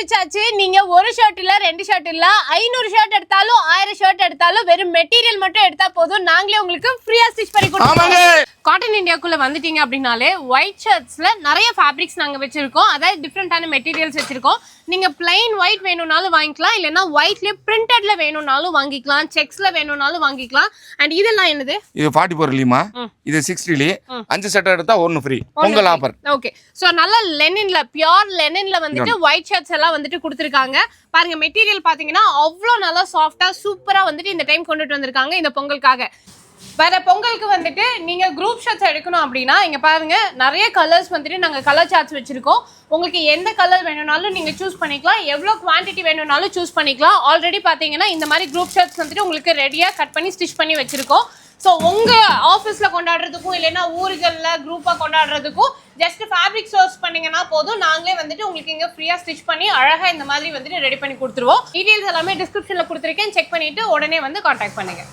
ஆரம்பிச்சாச்சு. நீங்க ஒரு ஷர்ட் இல்ல 2 ஷர்ட் இல்ல 500 ஷர்ட் எடுத்தாலும் 1000 ஷர்ட் எடுத்தாலும் வெறும் மெட்டீரியல் மட்டும் எடுத்தா போதும், நாங்களே உங்களுக்கு ஃப்ரீயா ஸ்டிச் பண்ணி கொடுத்துருவோம். காட்டன் இந்தியாக்குள்ள வந்துட்டீங்க அப்படின்னாலே ஒயிட் ஷர்ட்ஸ்ல நிறைய ஃபேப்ரிக்ஸ் நாங்க வச்சிருக்கோம். அதாவது டிஃப்ரெண்டான மெட்டீரியல்ஸ் வச்சிருக்கோம். நீங்க பிளைன் ஒயிட் வேணும்னாலும் வாங்கிக்கலாம், இல்லைன்னா ஒயிட்லயே பிரிண்டட்ல வேணும்னாலும் வாங்கிக்கலாம், செக்ஸ்ல வேணும்னாலும் வாங்கிக்கலாம். அண்ட் இதெல்லாம் என்னது? இது 44 லீமா, இது 60 லீ. 5 செட் எடுத்தா 1 free. Pongal offer. Okay. So நல்ல லெனின்ல, பியூர் லெனின்ல வந்துட்டு ஒயிட் ஷர்ட்ஸ் எல்லாம் வந்துட்டு கொடுத்திருக்காங்க. பாருங்க மெட்டீரியல் பாத்தீங்கன்னா அவ்வளவு நல்லா சாஃப்டா சூப்பரா வந்துட்டு இந்த டைம் கொண்டுட்டு வந்திருக்காங்க இந்த பொங்கலுக்காக. வேற பொங்கலுக்கு வந்துட்டு நீங்க குரூப் ஷர்ட்ஸ் எடுக்கணும் அப்படின்னா இங்க பாருங்க நிறைய கலர்ஸ் வந்துட்டு நாங்க கலர் சார்ட்ஸ் வச்சிருக்கோம். உங்களுக்கு எந்த கலர் வேணும்னாலும் நீங்க சூஸ் பண்ணிக்கலாம், எவ்வளவு குவான்டிட்டி வேணும்னாலும் சூஸ் பண்ணிக்கலாம். ஆல்ரெடி பாத்தீங்கன்னா இந்த மாதிரி குரூப் ஷர்ட்ஸ் வந்துட்டு உங்களுக்கு ரெடியா கட் பண்ணி ஸ்டிச் பண்ணி வச்சிருக்கோம். ஸோ உங்க ஆஃபீஸ்ல கொண்டாடுறதுக்கும் இல்லைன்னா ஊர்கள்ல குரூப்பா கொண்டாடுறதுக்கும் ஜஸ்ட் ஃபேப்ரிக் சோர்ஸ் பண்ணீங்கன்னா போதும், நாங்களே வந்துட்டு உங்களுக்கு இங்க ஃப்ரீயா ஸ்டிச் பண்ணி அழகா இந்த மாதிரி வந்துட்டு ரெடி பண்ணி கொடுத்துருவோம். டீடைல்ஸ் எல்லாமே டிஸ்கிரிப்ஷன்ல கொடுத்துருக்கேன், செக் பண்ணிட்டு உடனே வந்து கான்டாக்ட் பண்ணுங்க.